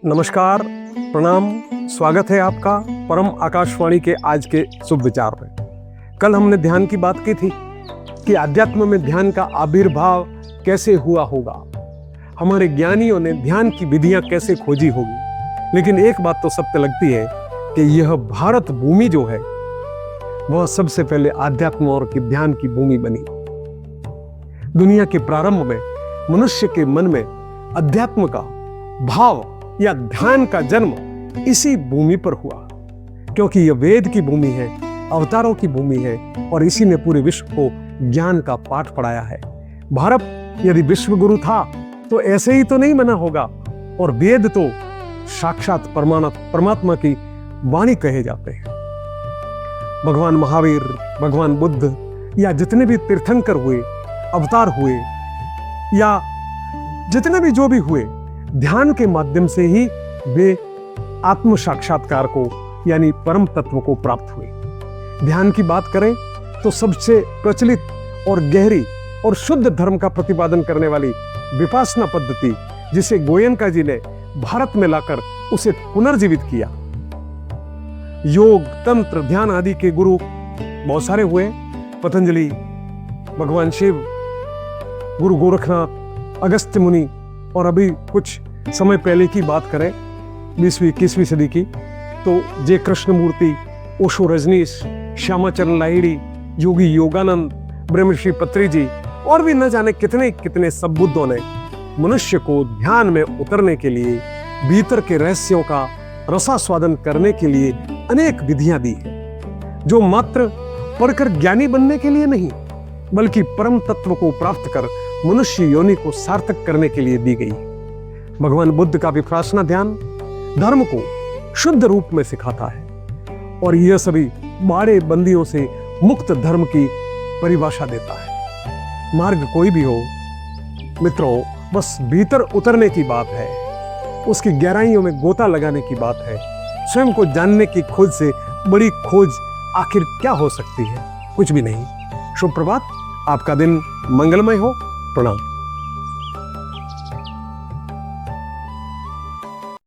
नमस्कार, प्रणाम, स्वागत है आपका परम आकाशवाणी के आज के शुभ विचार में। कल हमने ध्यान की बात की थी कि आध्यात्म में ध्यान का आविर्भाव कैसे हुआ होगा, हमारे ज्ञानियों ने ध्यान की विधियां कैसे खोजी होगी। लेकिन एक बात तो सत्य लगती है कि यह भारत भूमि जो है वह सबसे पहले आध्यात्म और ध्यान की भूमि बनी। दुनिया के प्रारंभ में मनुष्य के मन में अध्यात्म का भाव या ध्यान का जन्म इसी भूमि पर हुआ, क्योंकि यह वेद की भूमि है, अवतारों की भूमि है और इसी ने पूरे विश्व को ज्ञान का पाठ पढ़ाया है। भारत यदि विश्व गुरु था तो ऐसे ही तो नहीं बना होगा, और वेद तो साक्षात परमात्मा की वाणी कहे जाते हैं। भगवान महावीर, भगवान बुद्ध या जितने भी तीर्थंकर हुए, अवतार हुए या जितने भी जो भी हुए, ध्यान के माध्यम से ही वे आत्म साक्षात्कार को यानी परम तत्व को प्राप्त हुए। ध्यान की बात करें तो सबसे प्रचलित और गहरी और शुद्ध धर्म का प्रतिपादन करने वाली विपासना पद्धति, जिसे गोयनका जी ने भारत में लाकर उसे पुनर्जीवित किया। योग, तंत्र, ध्यान आदि के गुरु बहुत सारे हुए। पतंजलि, भगवान शिव, गुरु गोरखनाथ, अगस्त्य मुनि, और अभी कुछ समय पहले की बात करें 20वीं-21वीं सदी की तो जय कृष्णमूर्ति, ओशो रजनीश, श्यामाचरण लाहिड़ी, योगी योगानंद, ब्रह्मर्षि पत्री जी और भी न जाने कितने कितने सब बुद्धों ने मनुष्य को ध्यान में उतरने के लिए, भीतर के रहस्यों का रसास्वादन करने के लिए अनेक विधियां दी हैं, जो मात्र पढ़कर ज्ञानी बनने के लिए नहीं बल्कि परम तत्व को प्राप्त कर मनुष्य योनि को सार्थक करने के लिए दी गई। भगवान बुद्ध का विपासना ध्यान धर्म को शुद्ध रूप में सिखाता है और यह सभी बाड़े बंदियों से मुक्त धर्म की परिभाषा देता है। मार्ग कोई भी हो मित्रों, बस भीतर उतरने की बात है, उसकी गहराइयों में गोता लगाने की बात है। स्वयं को जानने की खोज से बड़ी खोज आखिर क्या हो सकती है? कुछ भी नहीं। शुभ प्रभात, आपका दिन मंगलमय हो। प्रणाम।